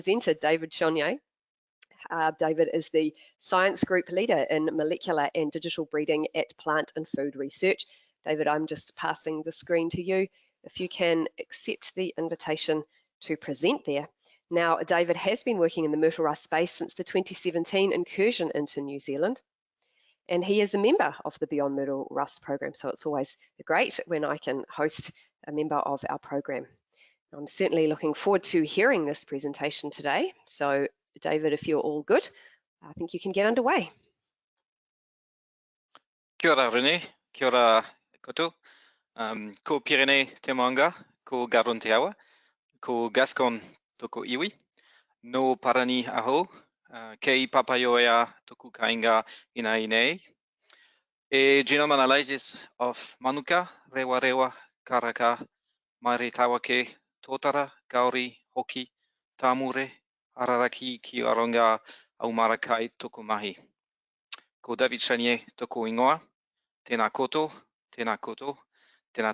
Presenter David Chonier. David is the science group leader in molecular and digital breeding at Plant and Food Research. David, I'm just passing the screen to you. If you can accept the invitation to present there. Now, David has been working in the Myrtle Rust space since the 2017 incursion into New Zealand, and he is a member of the Beyond Myrtle Rust program, so it's always great when I can host a member of our program. I'm certainly looking forward to hearing this presentation today. So, David, if you're all good, I think you can get underway. Kia ora, Rene. Kia ora koto. Ko Pirene te manga, ko Garon te awa, ko Gascon toko iwi, no parani aho, kei papayoea toku kainga ina inei. E genome analysis of mānuka, rewa rewa, karaka, maere tawake, tōtara, kaori, hoki, tāmure, araraki ki aronga au marakai toko mahi. Ko David Chonier toko ingoa, tēnā koto, tēnā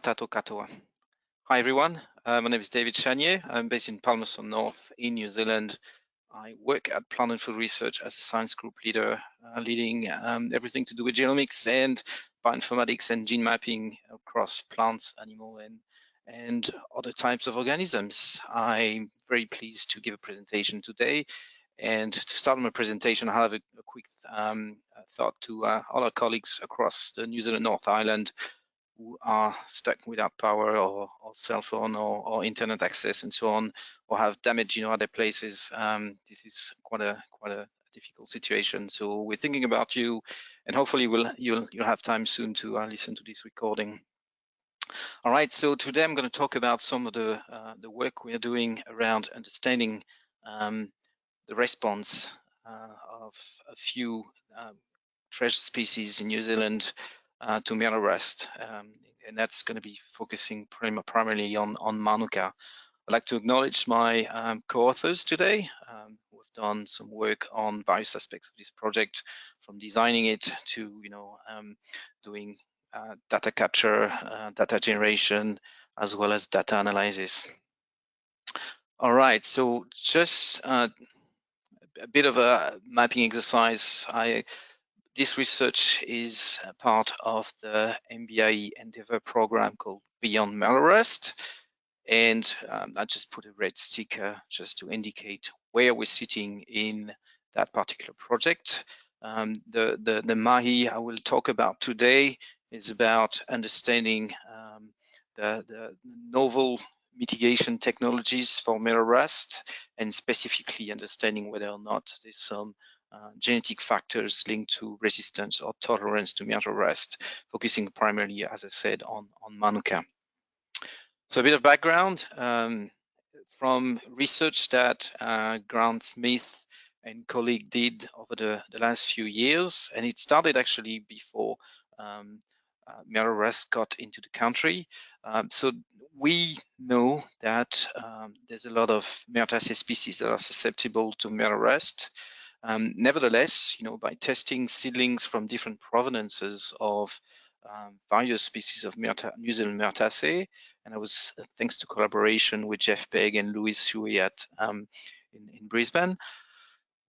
tato katoa. Hi everyone, my name is David Chonier. I'm based in Palmerston North in New Zealand. I work at Plant and Food Research as a science group leader, leading everything to do with genomics and bioinformatics and gene mapping across plants, animal, and other types of organisms. I'm very pleased to give a presentation today. And to start my presentation, I'll have a quick thought to all our colleagues across the New Zealand North Island who are stuck without power or cell phone or internet access and so on, or have damage in other places. This is quite a difficult situation. So we're thinking about you, and hopefully you'll have time soon to listen to this recording. All right, so today I'm going to talk about some of the work we are doing around understanding the response of a few treasure species in New Zealand to Myrtle Rust, and that's going to be focusing primarily on mānuka. I'd like to acknowledge my co-authors today who have done some work on various aspects of this project, from designing it to doing data capture, data generation, as well as data analysis. All right, so just a bit of a mapping exercise. This research is a part of the MBIE Endeavour program called Beyond Myrtle Rust, and I just put a red sticker just to indicate where we're sitting in that particular project. The mahi I will talk about today is about understanding the novel mitigation technologies for Myrtle Rust, and specifically understanding whether or not there's some genetic factors linked to resistance or tolerance to Myrtle Rust, focusing primarily, as I said, on mānuka. So a bit of background from research that Grant Smith and colleague did over the last few years, and it started actually before Myrtle Rust got into the country. So we know that there's a lot of Myrtaceae species that are susceptible to Myrtle Rust. Nevertheless, by testing seedlings from different provenances of various species of New Zealand Myrtaceae, and it was thanks to collaboration with Jeff Pegg and Louis Shuey in Brisbane,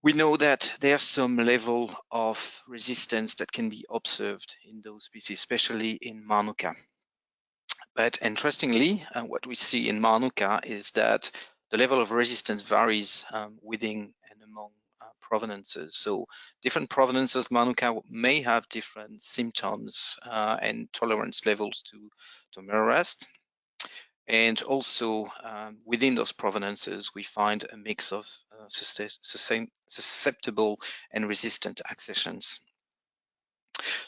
we know that there's some level of resistance that can be observed in those species, especially in mānuka. But interestingly, what we see in mānuka is that the level of resistance varies within and among provenances. So different provenances of mānuka may have different symptoms and tolerance levels to Myrtle Rust. And also within those provenances, we find a mix of susceptible and resistant accessions.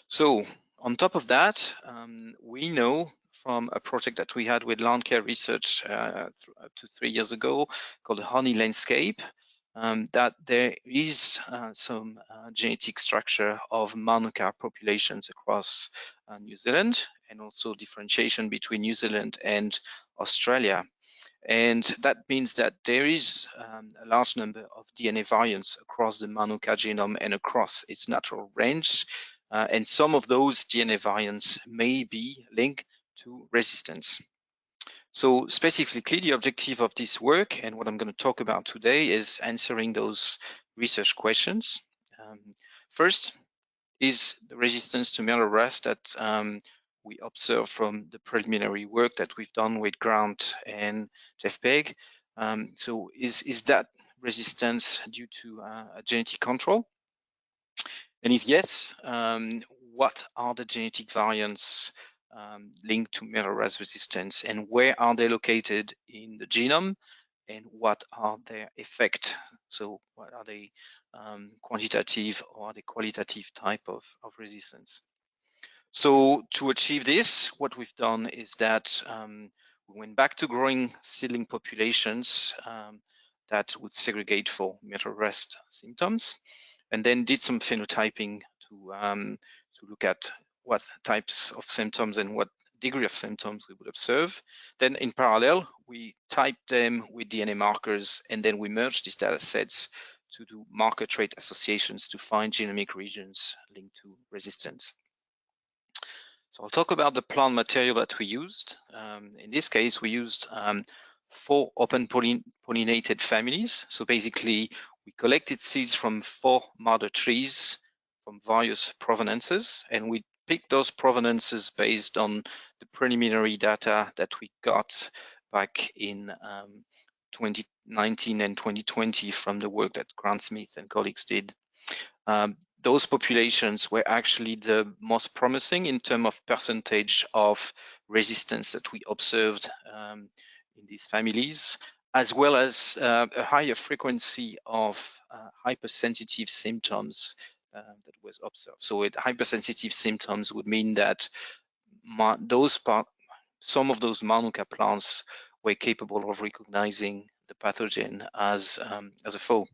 So on top of that, we know from a project that we had with Land Care Research 3 years ago called the Honey Landscape, that there is some genetic structure of mānuka populations across New Zealand, and also differentiation between New Zealand and Australia. And that means that there is a large number of DNA variants across the mānuka genome and across its natural range. And some of those DNA variants may be linked to resistance. So specifically, the objective of this work and what I'm going to talk about today is answering those research questions. First, is the resistance to Myrtle Rust that we observe from the preliminary work that we've done with Grant and Jeff Pegg. So is that resistance due to a genetic control? And if yes, what are the genetic variants linked to Myrtle Rust resistance, and where are they located in the genome, and what are their effect? So what are they quantitative or are they qualitative type of resistance? So to achieve this, what we've done is that we went back to growing seedling populations that would segregate for Myrtle Rust symptoms, and then did some phenotyping to look at what types of symptoms and what degree of symptoms we would observe. Then in parallel, we typed them with DNA markers, and then we merged these data sets to do marker trait associations to find genomic regions linked to resistance. So I'll talk about the plant material that we used. In this case, we used 4 open pollinated families. So basically, we collected seeds from 4 mother trees from various provenances, and we picked those provenances based on the preliminary data that we got back in 2019 and 2020 from the work that Grant Smith and colleagues did. Those populations were actually the most promising in terms of percentage of resistance that we observed in these families, as well as a higher frequency of hypersensitive symptoms that was observed. So hypersensitive symptoms would mean that some of those mānuka plants were capable of recognizing the pathogen as a foe.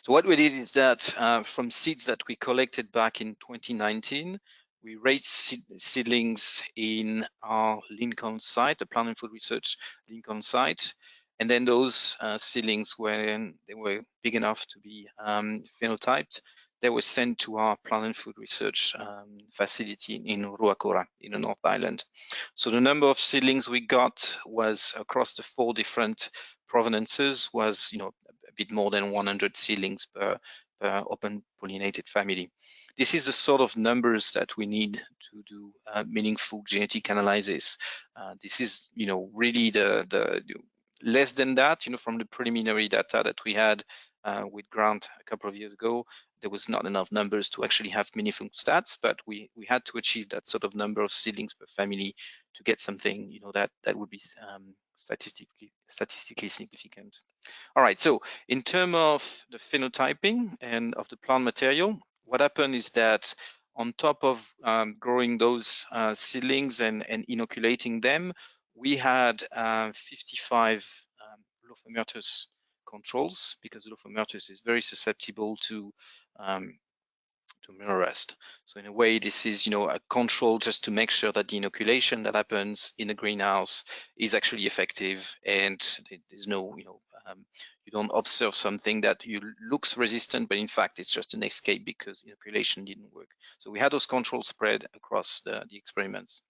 So what we did is that from seeds that we collected back in 2019, we raised seedlings in our Lincoln site, the Plant and Food Research Lincoln site. And then those seedlings, when they were big enough to be phenotyped, they were sent to our Plant and Food Research facility in Ruakura in the North Island. So the number of seedlings we got was across the 4 different provenances was, a bit more than 100 seedlings per open pollinated family. This is the sort of numbers that we need to do meaningful genetic analysis. This is, really the less than that, from the preliminary data that we had with Grant a couple of years ago, there was not enough numbers to actually have meaningful stats, but we had to achieve that sort of number of seedlings per family to get something, that would be statistically significant. All right, so in terms of the phenotyping and of the plant material, what happened is that on top of growing those seedlings and inoculating them, we had 55 Lophomertus controls, because Lophomertus is very susceptible to Myrtle Rust. So in a way, this is, a control just to make sure that the inoculation that happens in the greenhouse is actually effective, and there's no, you don't observe something that looks resistant, but in fact it's just an escape because inoculation didn't work. So we had those controls spread across the experiments.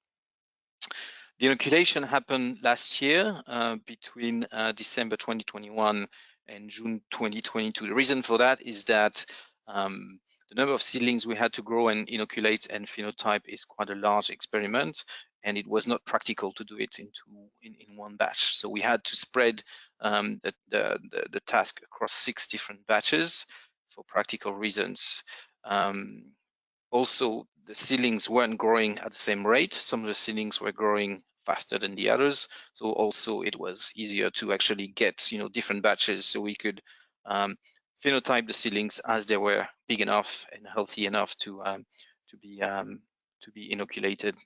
The inoculation happened last year between December 2021 and June 2022. The reason for that is that the number of seedlings we had to grow and inoculate and phenotype is quite a large experiment, and it was not practical to do it in one batch. So we had to spread the task across 6 different batches for practical reasons. Also, the seedlings weren't growing at the same rate. Some of the seedlings were growing faster than the others. So also it was easier to actually get, different batches so we could phenotype the seedlings as they were big enough and healthy enough to be inoculated.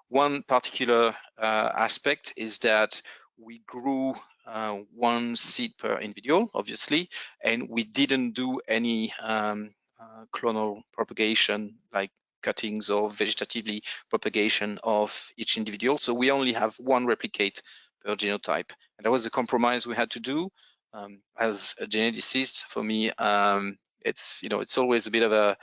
One particular aspect is that we grew 1 seed per individual, obviously, and we didn't do any clonal propagation like cuttings or vegetatively propagation of each individual. So we only have 1 replicate per genotype. And that was a compromise we had to do. As a geneticist, for me, it's always a bit of a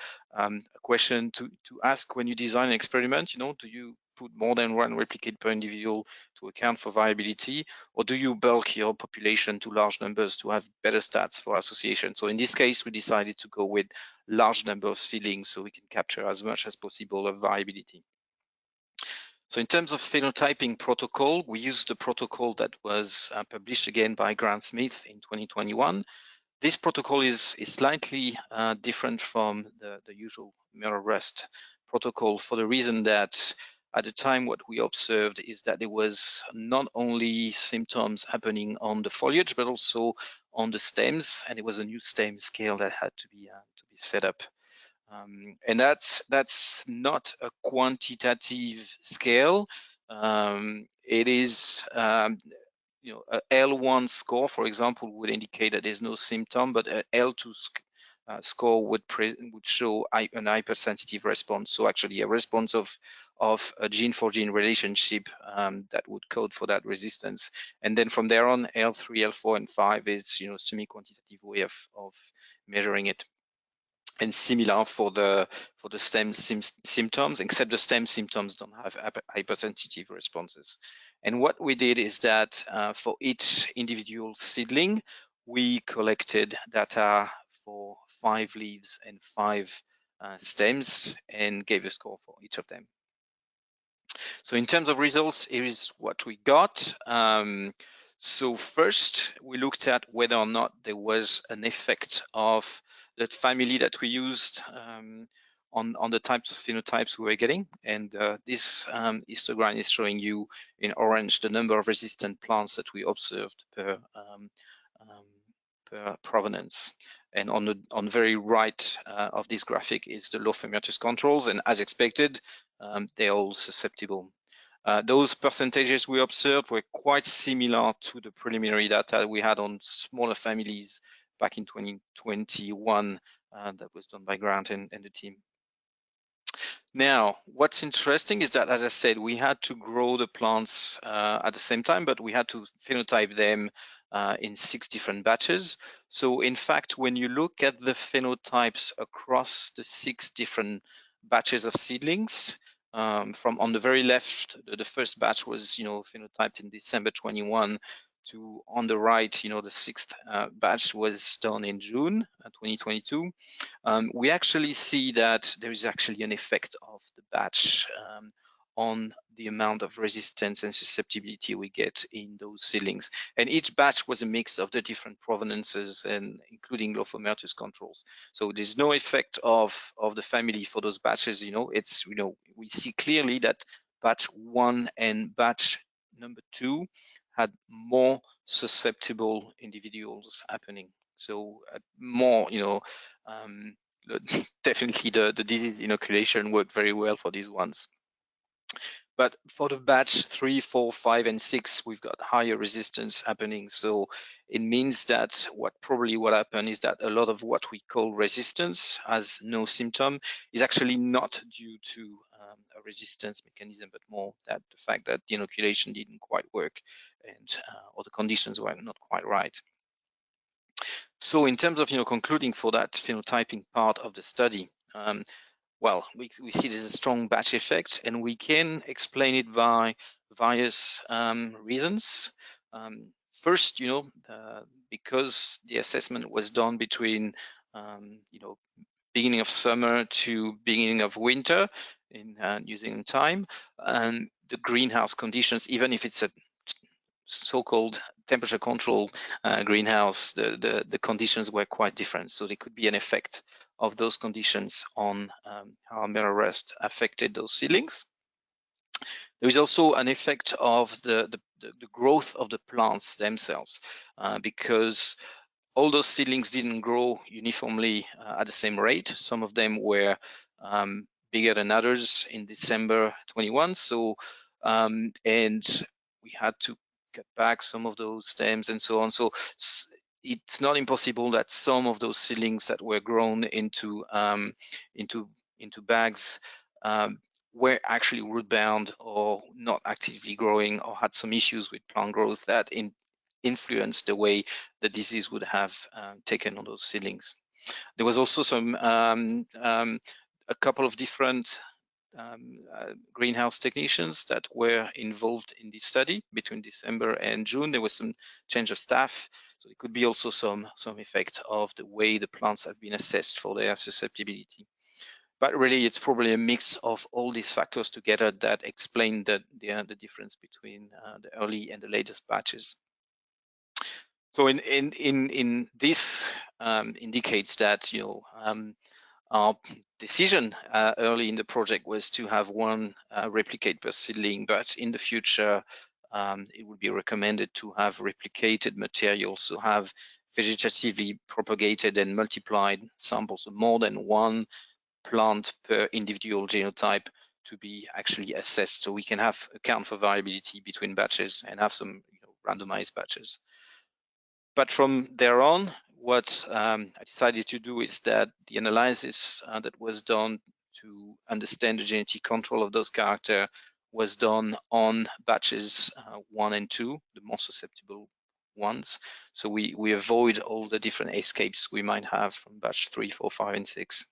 question to ask when you design an experiment. Do you put more than one replicate per individual to account for variability, or do you bulk your population to large numbers to have better stats for association? So in this case, we decided to go with large number of seedlings so we can capture as much as possible of variability. So in terms of phenotyping protocol, we used the protocol that was published again by Grant Smith in 2021. This protocol is slightly different from the usual Myrtle Rust protocol for the reason that at the time what we observed is that there was not only symptoms happening on the foliage but also on the stems, and it was a new stem scale that had to be set up. And that's not a quantitative scale. It is you know, a L1 score, for example, would indicate that there's no symptom, but a L2 score would show an hypersensitive response. So actually a response of a gene for gene relationship that would code for that resistance. And then from there on, L3, L4, and 5 is, you know, semi-quantitative way of measuring it. And similar for the stem symptoms, except the stem symptoms don't have hypersensitive responses. And what we did is that for each individual seedling, we collected data for 5 leaves and 5 stems and gave a score for each of them. So in terms of results, here is what we got. So first, we looked at whether or not there was an effect of that family that we used on the types of phenotypes we were getting. And this histogram is showing you in orange the number of resistant plants that we observed per provenance. And on the very right of this graphic is the Lophomertus controls, and as expected, they're all susceptible. Those percentages we observed were quite similar to the preliminary data we had on smaller families back in 2021 that was done by Grant and the team. Now, what's interesting is that, as I said, we had to grow the plants at the same time, but we had to phenotype them in 6 different batches. So in fact, when you look at the phenotypes across the 6 different batches of seedlings, from on the very left, the first batch was, you know, phenotyped in December 21, to on the right, you know, the 6th batch was done in June 2022. We actually see that there is actually an effect of the batch on the amount of resistance and susceptibility we get in those seedlings. And each batch was a mix of the different provenances and including Lophomertus controls. So there's no effect of the family for those batches. You know, it's, you know, we see clearly that batch 1 and batch number 2 had more susceptible individuals happening. So more, you know, definitely the disease inoculation worked very well for these ones. But for the batch 3, 4, 5, and 6, we've got higher resistance happening. So it means that what happened is that a lot of what we call resistance as no symptom is actually not due to a resistance mechanism, but more that the fact that the inoculation didn't quite work and or the conditions were not quite right. So in terms of, you know, concluding for that phenotyping part of the study, well, we see there's a strong batch effect, and we can explain it by various reasons. First, you know, because the assessment was done between, you know, beginning of summer to beginning of winter in using time, and the greenhouse conditions, even if it's a so-called temperature control greenhouse, the conditions were quite different. So there could be an effect of those conditions on how Myrtle Rust affected those seedlings. There is also an effect of the growth of the plants themselves, because all those seedlings didn't grow uniformly at the same rate. Some of them were bigger than others in December 21. So, and we had to cut back some of those stems and so on. So it's not impossible that some of those seedlings that were grown into bags were actually root bound or not actively growing or had some issues with plant growth that influenced the way the disease would have taken on those seedlings. There was also some a couple of different greenhouse technicians that were involved in this study. Between December and June, there was some change of staff, so it could be also some effect of the way the plants have been assessed for their susceptibility. But really, it's probably a mix of all these factors together that explain the difference between the early and the latest batches. So in this indicates that our decision early in the project was to have one replicate per seedling, but in the future it would be recommended to have replicated materials, so have vegetatively propagated and multiplied samples, so more than one plant per individual genotype to be actually assessed, so we can have account for variability between batches and have some randomized batches. But from there on, what I decided to do is that the analysis that was done to understand the genetic control of those characters was done on batches 1 and 2, the more susceptible ones. So we avoid all the different escapes we might have from batch 3, 4, 5, and 6.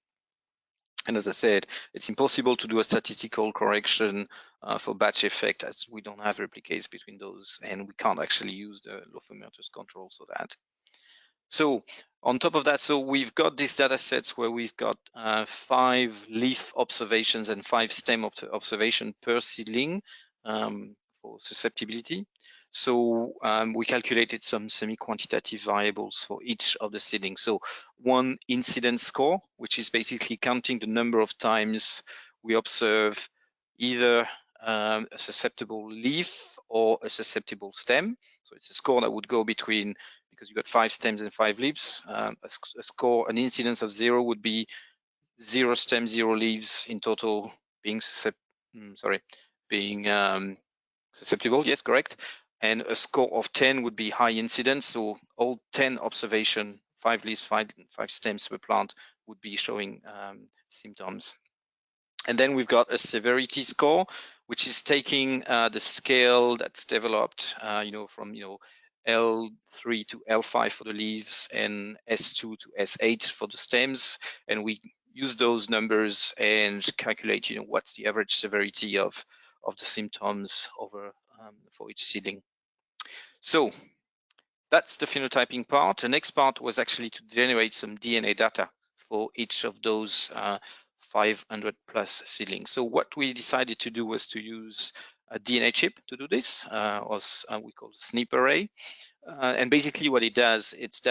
And as I said, it's impossible to do a statistical correction for batch effect, as we don't have replicates between those, and we can't actually use the Lophomertus controls for that. So on top of that, so we've got these data sets where we've got 5 leaf observations and 5 stem observation per seedling for susceptibility. So we calculated some semi-quantitative variables for each of the seedlings. So one incidence score, which is basically counting the number of times we observe either a susceptible leaf or a susceptible stem. So it's a score that would go between, because you've got 5 stems and 5 leaves, a score, an incidence of 0 would be 0 stems, 0 leaves in total being susceptible, yes, correct. And a score of 10 would be high incidence, so all 10 observation, 5 leaves, 5 stems per plant would be showing symptoms. And then we've got a severity score, which is taking the scale that's developed, from L3 to L5 for the leaves and S2 to S8 for the stems, and we use those numbers and calculate, what's the average severity of the symptoms over for each seedling. So that's the phenotyping part. The next part was actually to generate some DNA data for each of those 500 plus seedlings. So what we decided to do was to use a DNA chip to do this, or we call it SNP array. And basically what it does, it's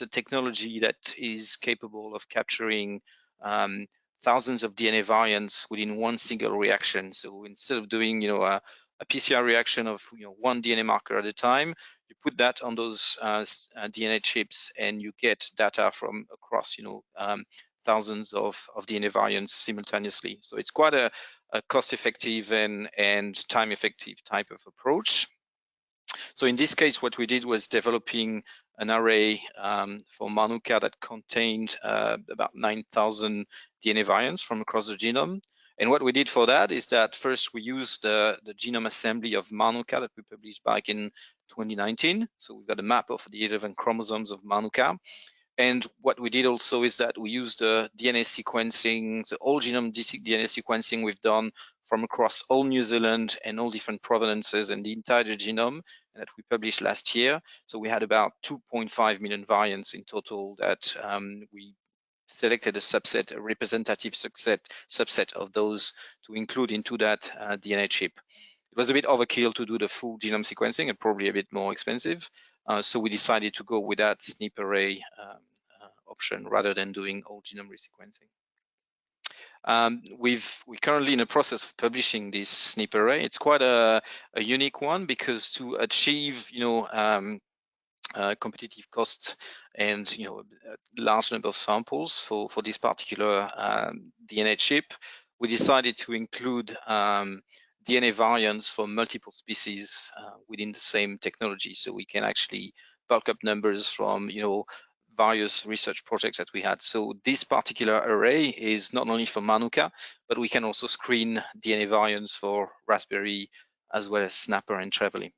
a technology that is capable of capturing thousands of DNA variants within one single reaction. So instead of doing, a PCR reaction of one DNA marker at a time, you put that on those DNA chips, and you get data from across, thousands of DNA variants simultaneously. So it's quite a cost-effective and time-effective type of approach. So in this case, what we did was developing an array for mānuka that contained about 9,000 DNA variants from across the genome. And what we did for that is that first we used the genome assembly of mānuka that we published back in 2019. So we've got a map of the 11 chromosomes of mānuka. And what we did also is that we used the DNA sequencing, the whole genome DNA sequencing we've done from across all New Zealand and all different provenances and the entire genome, and that we published last year. So we had about 2.5 million variants in total that we selected a representative subset of those to include into that DNA chip. It was a bit overkill to do the full genome sequencing and probably a bit more expensive. So we decided to go with that SNP array option rather than doing whole genome resequencing. We're currently in the process of publishing this SNP array. It's quite a unique one because to achieve, competitive costs and a large number of samples for this particular DNA chip, we decided to include DNA variants for multiple species within the same technology, so we can actually bulk up numbers from various research projects that we had. So this particular array is not only for mānuka, but we can also screen DNA variants for raspberry as well as snapper and trevally.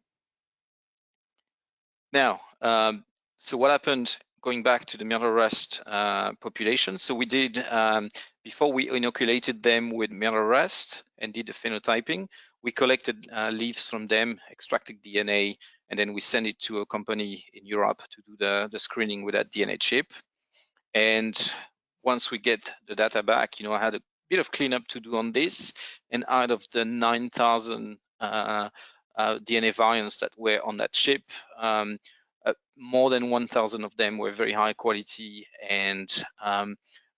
Now, so what happened going back to the Myrtle Rust population. So we did, before we inoculated them with Myrtle Rust and did the phenotyping, we collected leaves from them, extracted DNA, and then we sent it to a company in Europe to do the screening with that DNA chip. And once we get the data back, I had a bit of cleanup to do on this. And out of the 9,000 DNA variants that were on that chip, more than 1,000 of them were very high quality and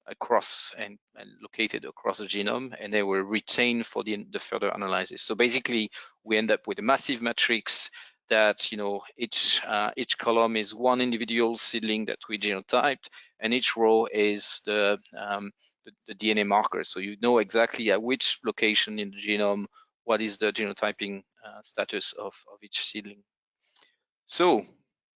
across and located across the genome, and they were retained for the further analysis. So basically, we end up with a massive matrix that each column is one individual seedling that we genotyped, and each row is the DNA marker. So you know exactly at which location in the genome what is the genotyping status of each seedling. So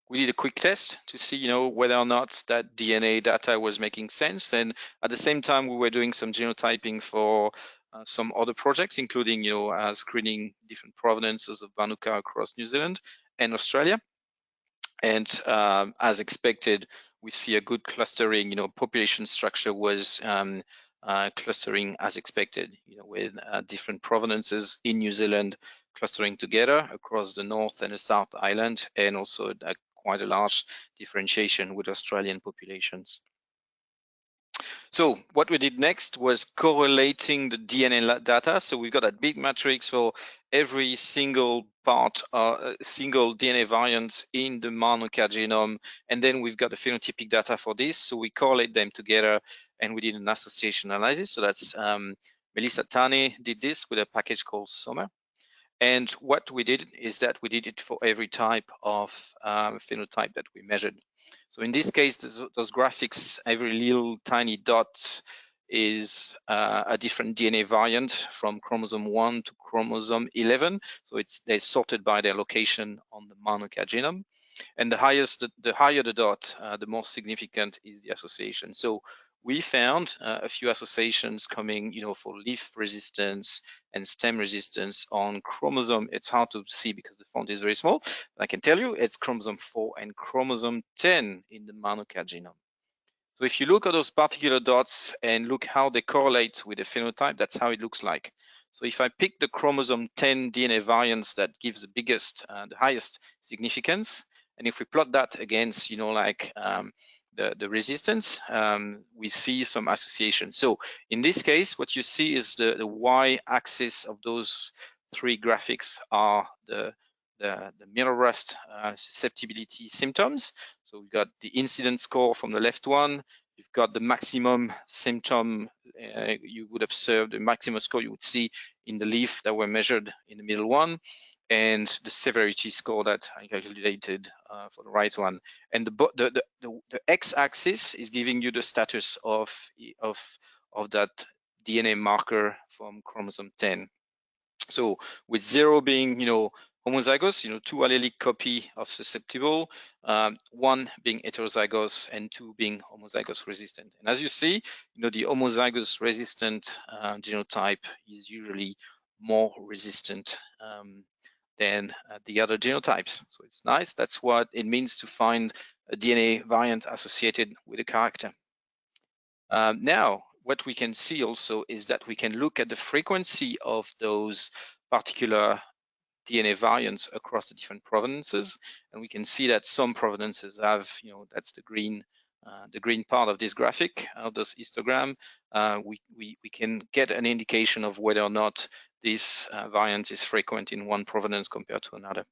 we did a quick test to see, whether or not that DNA data was making sense. And at the same time, we were doing some genotyping for some other projects, including, screening different provenances of mānuka across New Zealand and Australia. And as expected, we see a good clustering. Population structure was clustering as expected, with different provenances in New Zealand clustering together across the North and the South Island, and also quite a large differentiation with Australian populations. So what we did next was correlating the DNA data. So we've got a big matrix for every single part, single DNA variant in the mānuka genome, and then we've got the phenotypic data for this. So we correlate them together, and we did an association analysis. So that's Melissa Tane did this with a package called Summer. And what we did is that we did it for every type of phenotype that we measured. So in this case, those graphics, every little tiny dot is a different DNA variant from chromosome 1 to chromosome 11. So they're sorted by their location on the mānuka genome. And the higher the dot, the more significant is the association. So we found a few associations coming, for leaf resistance and stem resistance on chromosome. It's hard to see because the font is very small. But I can tell you it's chromosome 4 and chromosome 10 in the mānuka genome. So if you look at those particular dots and look how they correlate with the phenotype, that's how it looks like. So if I pick the chromosome 10 DNA variants that gives the biggest, the highest significance, and if we plot that against, the resistance, we see some association. So in this case, what you see is the y-axis of those three graphics are the Myrtle Rust susceptibility symptoms. So we've got the incidence score from the left one. You've got the maximum symptom you would observe, the maximum score you would see in the leaf that were measured in the middle one, and the severity score that I calculated for the right one. And the x-axis is giving you the status of that DNA marker from chromosome 10. So with 0 being, homozygous, 2 allelic copy of susceptible, 1 being heterozygous, and 2 being homozygous resistant. And as you see, the homozygous resistant genotype is usually more resistant than the other genotypes. So it's nice. That's what it means to find a DNA variant associated with a character. Now, what we can see also is that we can look at the frequency of those particular DNA variants across the different provenances, and we can see that some provenances have, that's the green part of this graphic, of this histogram. We can get an indication of whether or not this variant is frequent in one provenance compared to another.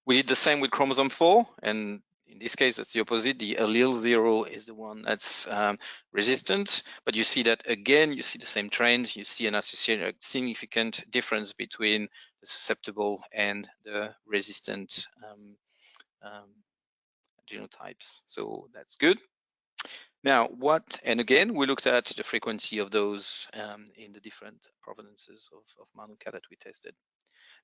We did the same with chromosome 4, and in this case, that's the opposite. The allele 0 is the one that's resistant, but you see that again, you see the same trend. You see an associated, a significant difference between the susceptible and the resistant genotypes. So that's good. Now, and again, we looked at the frequency of those in the different provenances of mānuka that we tested.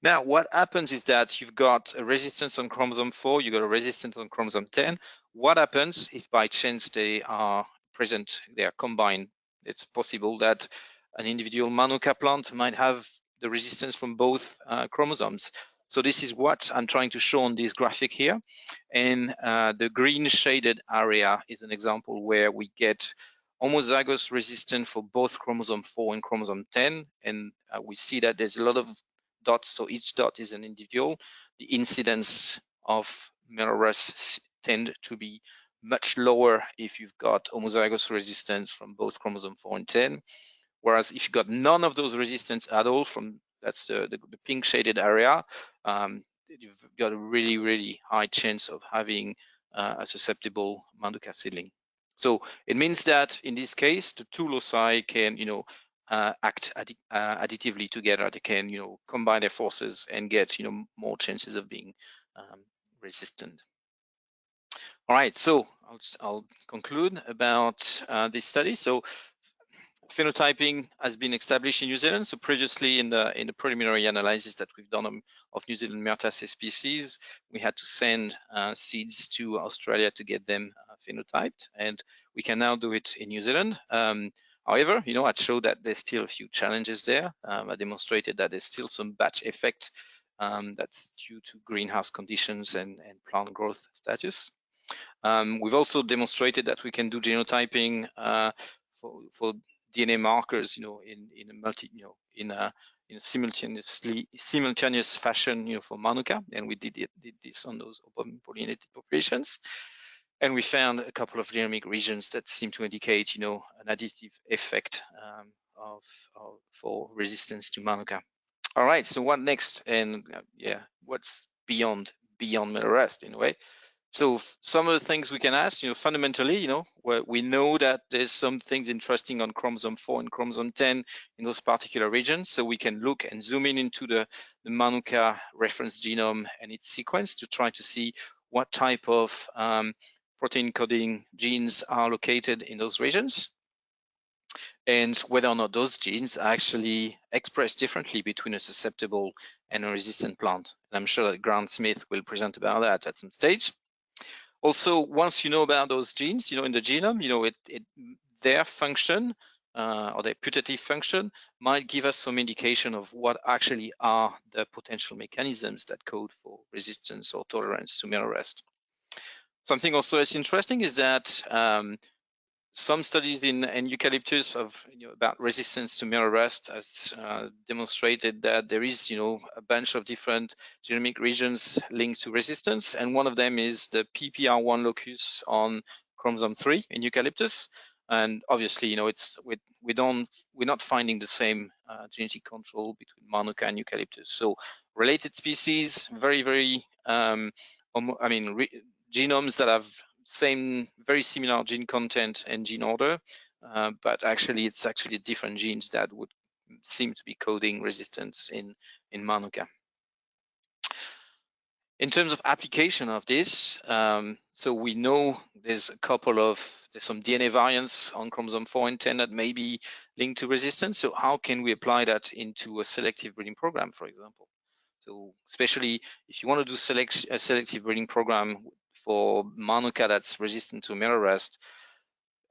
Now, what happens is that you've got a resistance on chromosome 4, you've got a resistance on chromosome 10. What happens if by chance they are present, they are combined? It's possible that an individual mānuka plant might have the resistance from both chromosomes. So this is what I'm trying to show on this graphic here. And the green shaded area is an example where we get homozygous resistant for both chromosome 4 and chromosome 10. And we see that there's a lot of dots, so each dot is an individual. The incidence of Myrtle Rust tend to be much lower if you've got homozygous resistance from both chromosome 4 and 10. Whereas if you've got none of those resistance at all, that's the pink shaded area, you've got a really, really high chance of having a susceptible mānuka seedling. So it means that in this case, the two loci can, act additively together. They can, combine their forces and get, more chances of being resistant. All right, so I'll conclude about this study. So phenotyping has been established in New Zealand. So previously in the preliminary analysis that we've done of New Zealand Myrtaceae species, we had to send seeds to Australia to get them phenotyped, and we can now do it in New Zealand. However, I showed that there's still a few challenges there. I demonstrated that there's still some batch effect that's due to greenhouse conditions and plant growth status. We've also demonstrated that we can do genotyping for DNA markers, in a simultaneous fashion, for mānuka, and we did this on those open pollinated populations. And we found a couple of genomic regions that seem to indicate, an additive effect for resistance to mānuka. All right, so what next? And what's beyond Myrtle Rust in a way? So some of the things we can ask, fundamentally, we know that there's some things interesting on chromosome 4 and chromosome 10 in those particular regions. So we can look and zoom in into the mānuka reference genome and its sequence to try to see what type of protein coding genes are located in those regions, and whether or not those genes are actually expressed differently between a susceptible and a resistant plant. And I'm sure that Grant Smith will present about that at some stage. Also, once you know about those genes, in the genome, their function or their putative function might give us some indication of what actually are the potential mechanisms that code for resistance or tolerance to Myrtle Rust. Something also that's interesting is that some studies in eucalyptus about resistance to Myrtle Rust has demonstrated that there is, a bunch of different genomic regions linked to resistance, and one of them is the PPR1 locus on chromosome 3 in eucalyptus. And obviously, we're not finding the same genetic control between mānuka and eucalyptus. So related species, very, very, genomes that have very similar gene content and gene order, but actually it's actually different genes that would seem to be coding resistance in mānuka. In terms of application of this, so we know there's some DNA variants on chromosome 4 and 10 that may be linked to resistance. So how can we apply that into a selective breeding program, for example? So especially if you want to do a selective breeding program for mānuka that's resistant to Myrtle Rust,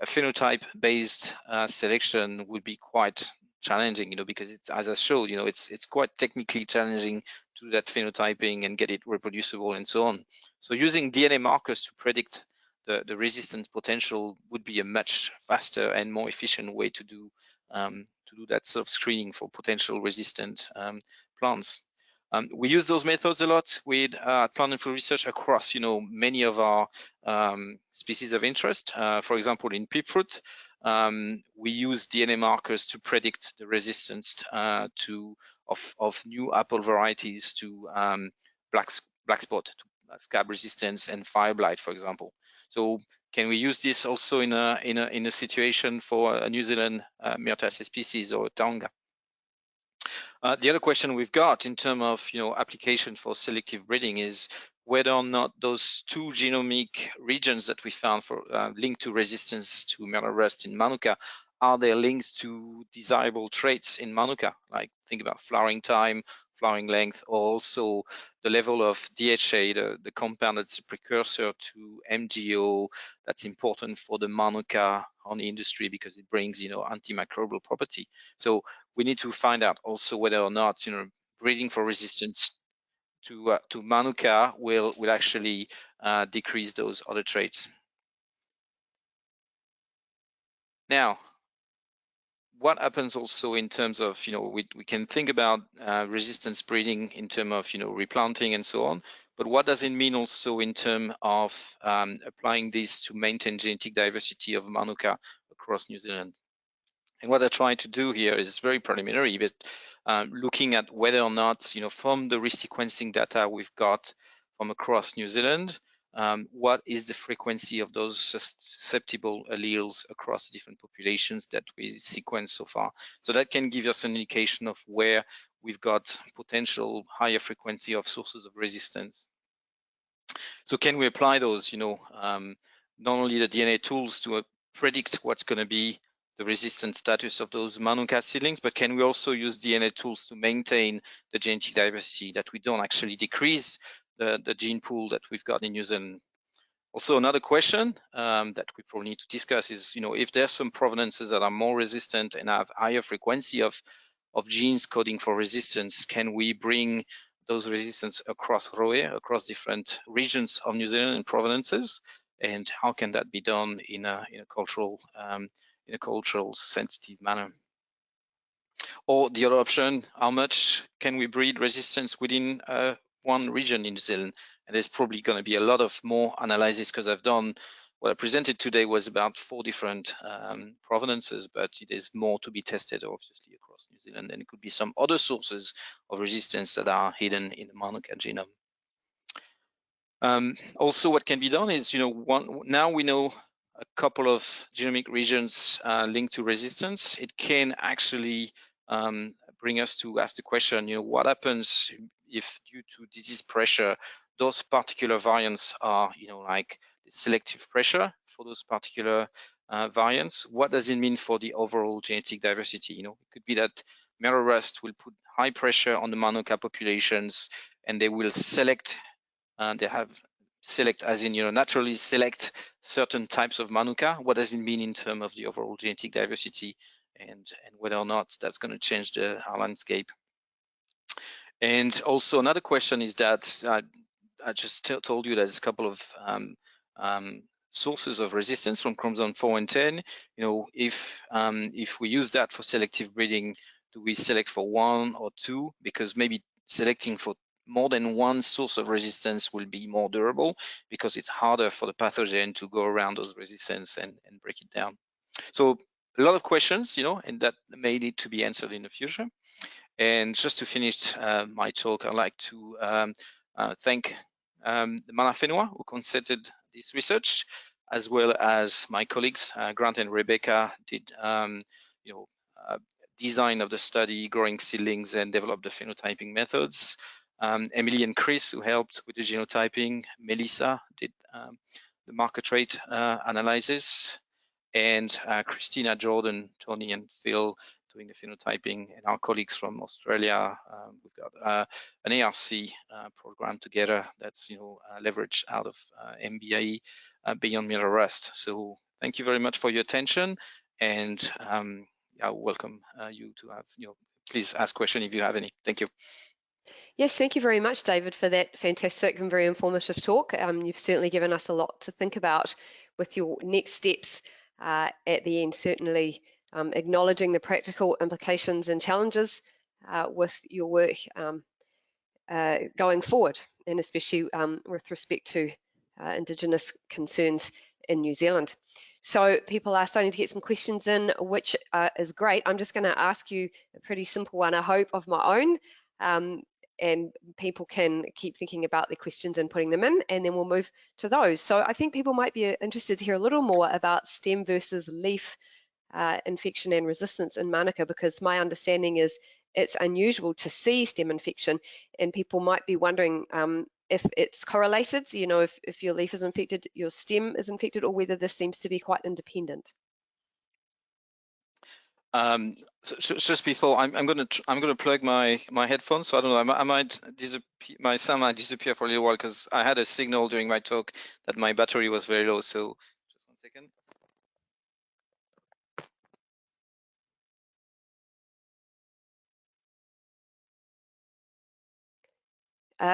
a phenotype-based selection would be quite challenging, because it's, as I showed, it's quite technically challenging to do that phenotyping and get it reproducible and so on. So using DNA markers to predict the resistance potential would be a much faster and more efficient way to do that sort of screening for potential resistant plants. We use those methods a lot with plant and fruit research across, many of our species of interest. For example, in pea fruit, we use DNA markers to predict the resistance of new apple varieties to black spot, to scab resistance and fire blight, for example. So can we use this also in a situation for a New Zealand Myrtaceae species or Taonga? The other question we've got in terms of application for selective breeding is whether or not those two genomic regions that we found for linked to resistance to Myrtle Rust in mānuka, are they linked to desirable traits in mānuka? Like think about flowering time, flowering length, or also the level of DHA, the compound that's a precursor to MGO that's important for the mānuka honey industry because it brings antimicrobial property. So we need to find out also whether or not breeding for resistance to mānuka will actually decrease those other traits. Now, what happens also in terms of, we can think about resistance breeding in terms of, replanting and so on, but what does it mean also in terms of applying this to maintain genetic diversity of mānuka across New Zealand? And what I try to do here is very preliminary, but looking at whether or not, from the resequencing data we've got from across New Zealand, what is the frequency of those susceptible alleles across the different populations that we sequence so far. So that can give us an indication of where we've got potential higher frequency of sources of resistance. So can we apply those, not only the DNA tools to predict what's going to be the resistant status of those mānuka seedlings, but can we also use DNA tools to maintain the genetic diversity, that we don't actually decrease the gene pool that we've got in New Zealand? Also, another question that we probably need to discuss is, if there's some provenances that are more resistant and have higher frequency of genes coding for resistance, can we bring those resistance across ROE, across different regions of New Zealand and provenances? And how can that be done in a cultural sensitive manner? Or the other option, how much can we breed resistance within one region in New Zealand? And there's probably going to be a lot of more analysis, because I've done what I presented today was about 4 different provenances, but there's more to be tested obviously across New Zealand, and it could be some other sources of resistance that are hidden in the mānuka genome. Also, what can be done is, now we know a couple of genomic regions linked to resistance. It can actually bring us to ask the question, what happens if, due to disease pressure, those particular variants are, like selective pressure for those particular variants? What does it mean for the overall genetic diversity? It could be that Myrtle Rust will put high pressure on the mānuka populations, and they will select, as in, naturally select certain types of mānuka. What does it mean in terms of the overall genetic diversity, and whether or not that's going to change our landscape? And also another question is that I just told you there's a couple of sources of resistance from chromosome 4 and 10. If we use that for selective breeding, do we select for 1 or 2? Because maybe selecting for more than one source of resistance will be more durable, because it's harder for the pathogen to go around those resistance and break it down. So a lot of questions, and that may need to be answered in the future. And just to finish my talk, I'd like to thank the Mana Whenua who conducted this research, as well as my colleagues, Grant and Rebecca, did design of the study, growing seedlings, and developed the phenotyping methods. Emily and Chris, who helped with the genotyping. Melissa did the marker trait analysis, and Christina, Jordan, Tony, and Phil doing the phenotyping, and our colleagues from Australia. We've got an ARC program together that's leveraged out of MBIE beyond Myrtle Rust. So thank you very much for your attention, and I welcome you to have please ask questions if you have any. Thank you. Yes, thank you very much, David, for that fantastic and very informative talk. You've certainly given us a lot to think about with your next steps at the end, certainly acknowledging the practical implications and challenges with your work going forward, and especially with respect to Indigenous concerns in New Zealand. So people are starting to get some questions in, which is great. I'm just going to ask you a pretty simple one, I hope, of my own. And people can keep thinking about their questions and putting them in, and then we'll move to those. So I think people might be interested to hear a little more about stem versus leaf infection and resistance in mānuka, because my understanding is it's unusual to see stem infection, and people might be wondering if it's correlated, if your leaf is infected, your stem is infected, or whether this seems to be quite independent. So just before, I'm gonna plug my headphones. So I don't know, I might disappear, my sound might disappear for a little while, because I had a signal during my talk that my battery was very low. So just 1 second.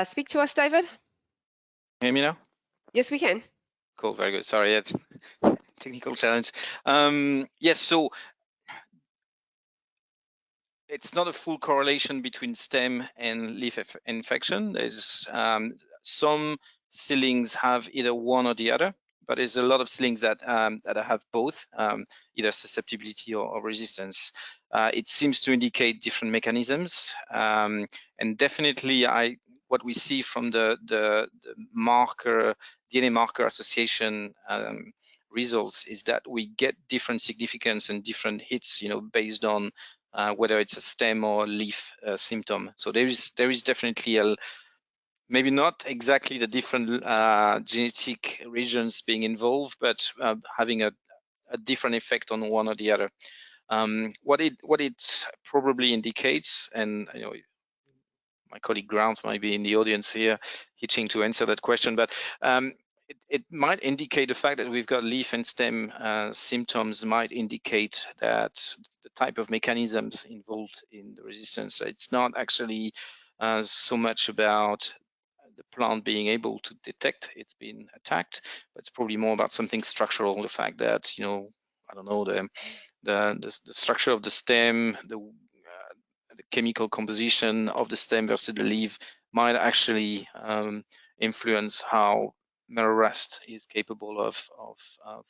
speak to us, David? Hear me now? Yes, we can. Cool, very good. Sorry, it's technical challenge. Yes, so it's not a full correlation between stem and leaf infection. There's some seedlings have either one or the other, but there's a lot of seedlings that have both, either susceptibility or resistance. It seems to indicate different mechanisms, and definitely what we see from the DNA marker association results is that we get different significance and different hits, based on whether it's a stem or leaf symptom. So there is definitely maybe not exactly the different genetic regions being involved, but having a different effect on one or the other. What it probably indicates, and my colleague Grant might be in the audience here, itching to answer that question, but it might indicate the fact that we've got leaf and stem symptoms might indicate that the type of mechanisms involved in the resistance. It's not actually so much about the plant being able to detect it's been attacked, but it's probably more about something structural, the fact that, I don't know, the structure of the stem, the chemical composition of the stem versus the leaf might actually influence how Myrtle Rust is capable of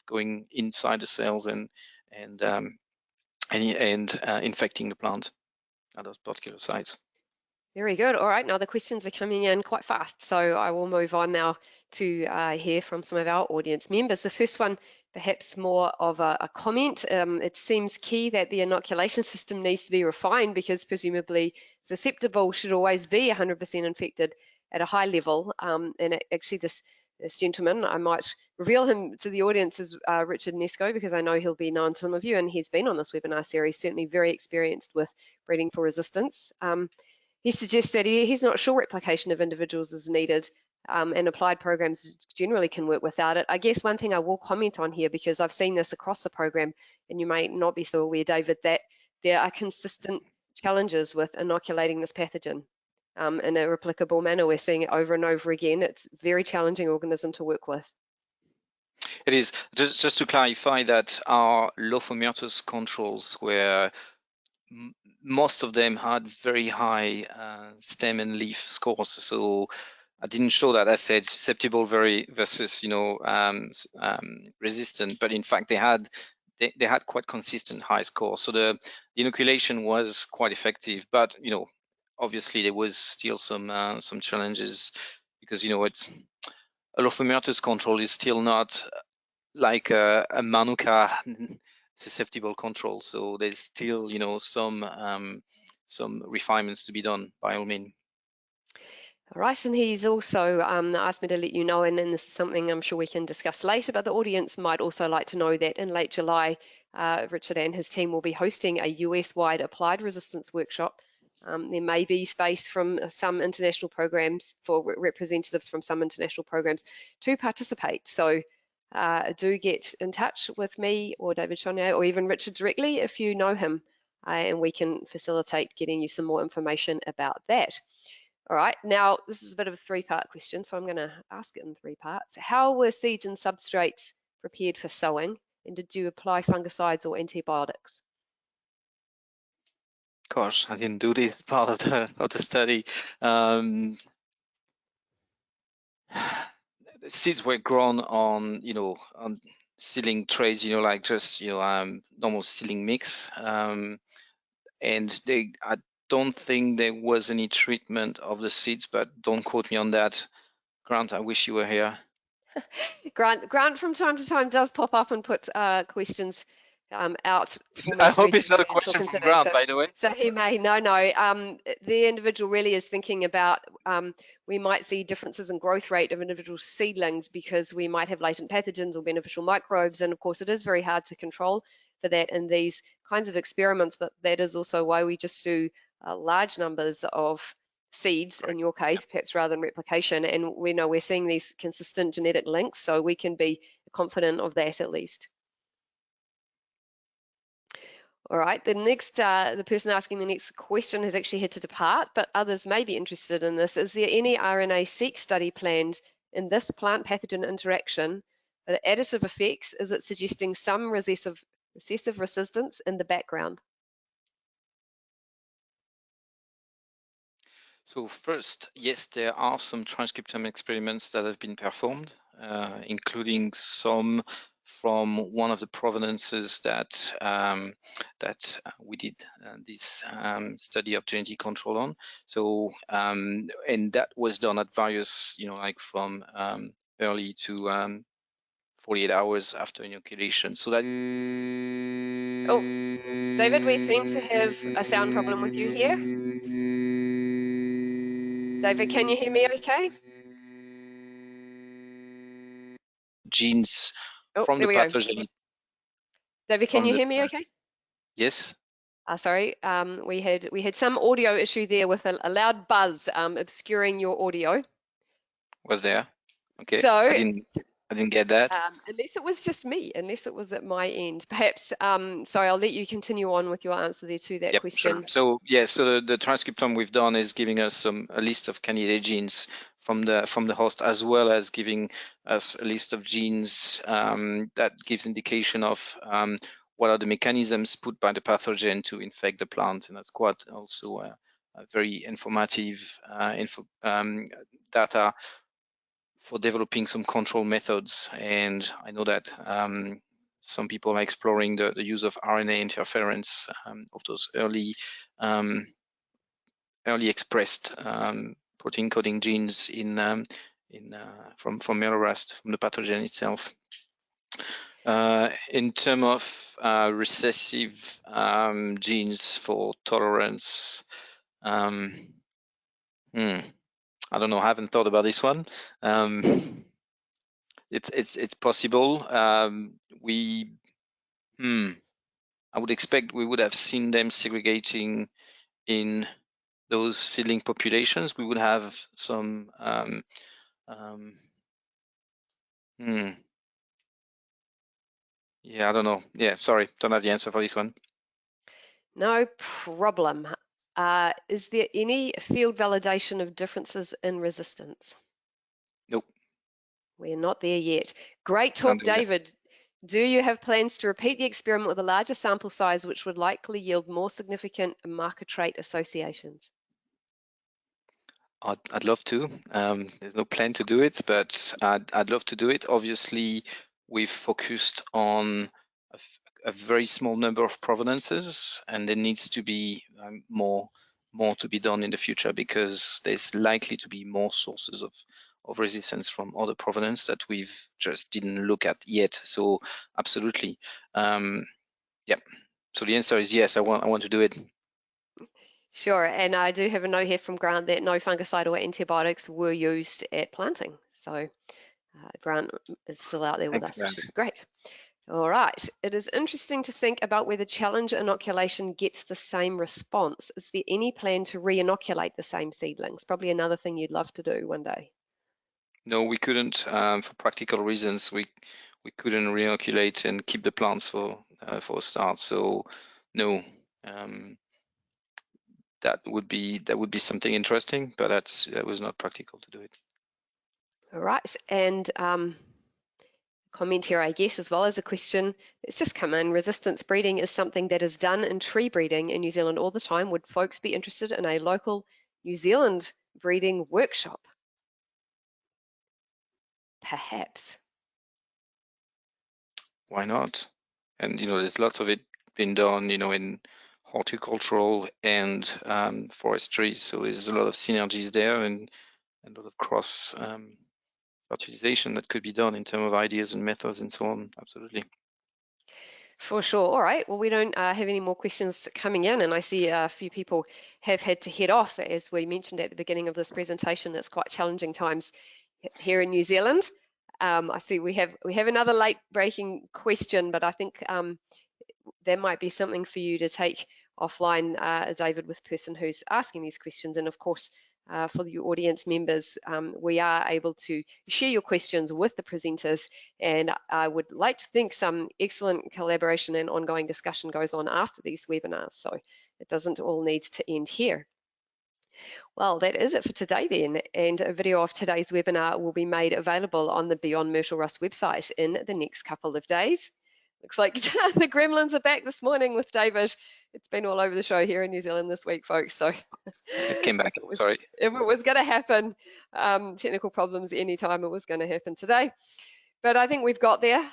going inside the cells and infecting the plant at those particular sites. Very good. All right, now the questions are coming in quite fast, so I will move on now to hear from some of our audience members. The first one, perhaps more of a comment. It seems key that the inoculation system needs to be refined because presumably susceptible should always be 100% infected at a high level. And actually this gentleman, I might reveal him to the audience, is Richard Nesco, because I know he'll be known to some of you, and he's been on this webinar series, certainly very experienced with breeding for resistance. He suggests that he's not sure replication of individuals is needed, and applied programs generally can work without it. I guess one thing I will comment on here, because I've seen this across the program, and you may not be so aware, David, that there are consistent challenges with inoculating this pathogen in a replicable manner. We're seeing it over and over again. It's a very challenging organism to work with. It is. Just to clarify that our Lophomertus controls were most of them had very high stem and leaf scores. So I didn't show that. I said susceptible versus resistant, but in fact they had quite consistent high scores. So the inoculation was quite effective, but obviously there was still some challenges because it's a Lophomertus control is still not like a mānuka susceptible control. So there's still, some refinements to be done by all means. All right, and he's also asked me to let you know, and then this is something I'm sure we can discuss later, but the audience might also like to know that in late July, Richard and his team will be hosting a US-wide applied resistance workshop. There may be space from some international programs for representatives from some international programs to participate. So do get in touch with me or David Chonier or even Richard directly if you know him, and we can facilitate getting you some more information about that. All right, now this is a bit of a three-part question, so I'm going to ask it in three parts. How were seeds and substrates prepared for sowing, and did you apply fungicides or antibiotics? Gosh, I didn't do this part of the study. The seeds were grown on on seedling trays, like just normal seedling mix, and I don't think there was any treatment of the seeds, but don't quote me on that. Grant, I wish you were here. Grant from time to time does pop up and put questions out. I hope it's not a question from Grant, by the way. So he may, no. The individual really is thinking about, we might see differences in growth rate of individual seedlings because we might have latent pathogens or beneficial microbes. And of course, it is very hard to control for that in these kinds of experiments, but that is also why we just do large numbers of seeds in your case, perhaps rather than replication, and we know we're seeing these consistent genetic links, so we can be confident of that at least. All right, the person asking the next question has actually had to depart, but others may be interested in this. Is there any RNA-seq study planned in this plant pathogen interaction? The additive effects, is it suggesting some recessive resistance in the background? So first, yes, there are some transcriptome experiments that have been performed, including some from one of the provenances that we did this study of genetic control on. So and that was done at various, like from early to 48 hours after inoculation. So that. Oh, David, we seem to have a sound problem with you here. David, can you hear me okay? Genes Oh, from there the we go. pathogen. David, can From you the hear me okay? Yes. Sorry, we had some audio issue there with a loud buzz obscuring your audio. Was there? Okay. So, I didn't get that. unless it was just me, unless it was at my end, perhaps. Sorry, I'll let you continue on with your answer there to that Yep, sure. question. So yeah, so the transcriptome we've done is giving us a list of candidate genes from the host, as well as giving us a list of genes that gives indication of what are the mechanisms put by the pathogen to infect the plant, and that's quite also a very informative data for developing some control methods. And I know that some people are exploring the use of RNA interference of those early expressed protein coding genes from Myrtle Rust, from the pathogen itself. In terms of recessive genes for tolerance, I don't know. I haven't thought about this one. It's possible. I would expect we would have seen them segregating in those seedling populations. We would have some. Yeah, I don't know. Yeah, sorry, don't have the answer for this one. No problem. Is there any field validation of differences in resistance? Nope. We're not there yet. Great talk, David. Do you have plans to repeat the experiment with a larger sample size, which would likely yield more significant marker trait associations? I'd love to. There's no plan to do it, but I'd love to do it. Obviously, we've focused on a very small number of provenances, and there needs to be more to be done in the future, because there's likely to be more sources of resistance from other provenance that we've just didn't look at yet. So absolutely, yeah. So the answer is yes. I want to do it. Sure, and I do have a note here from Grant that no fungicide or antibiotics were used at planting. So Grant is still out there with us, which is great. All right, it is interesting to think about whether challenge inoculation gets the same response. Is there any plan to re-inoculate the same seedlings? Probably another thing you'd love to do one day. No, we couldn't, for practical reasons. We couldn't re-inoculate and keep the plants for a start. So no, that would be something interesting, but that was not practical to do it. All right, and comment here, I guess, as well as a question that's just come in. Resistance breeding is something that is done in tree breeding in New Zealand all the time. Would folks be interested in a local New Zealand breeding workshop? Perhaps. Why not? And there's lots of it been done, in horticultural and forestry. So there's a lot of synergies there, and a lot of cross fertilization that could be done in terms of ideas and methods and so on. Absolutely. For sure. All right. Well, we don't have any more questions coming in, and I see a few people have had to head off. As we mentioned at the beginning of this presentation, it's quite challenging times here in New Zealand. I see we have another late breaking question, but I think there might be something for you to take offline, David, with the person who's asking these questions. And of course, for the audience members, we are able to share your questions with the presenters, and I would like to think some excellent collaboration and ongoing discussion goes on after these webinars, so it doesn't all need to end here. Well, that is it for today then, and a video of today's webinar will be made available on the Beyond Myrtle Rust website in the next couple of days. Looks like the gremlins are back this morning with David. It's been all over the show here in New Zealand this week, folks, so It came back, sorry. If it was going to happen, technical problems anytime, it was going to happen today. But I think we've got there.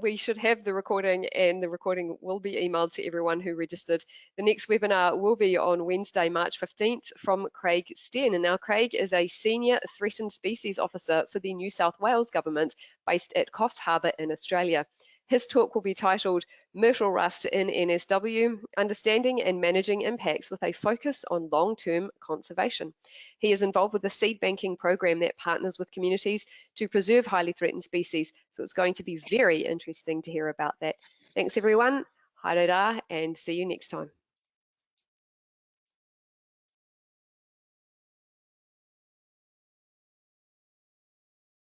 We should have the recording, and the recording will be emailed to everyone who registered. The next webinar will be on Wednesday, March 15th from Craig Sten. And now Craig is a Senior Threatened Species Officer for the New South Wales Government based at Coffs Harbour in Australia. His talk will be titled Myrtle Rust in NSW, Understanding and Managing Impacts with a Focus on Long-Term Conservation. He is involved with the seed banking program that partners with communities to preserve highly threatened species. So it's going to be very interesting to hear about that. Thanks everyone, haere rā, and see you next time.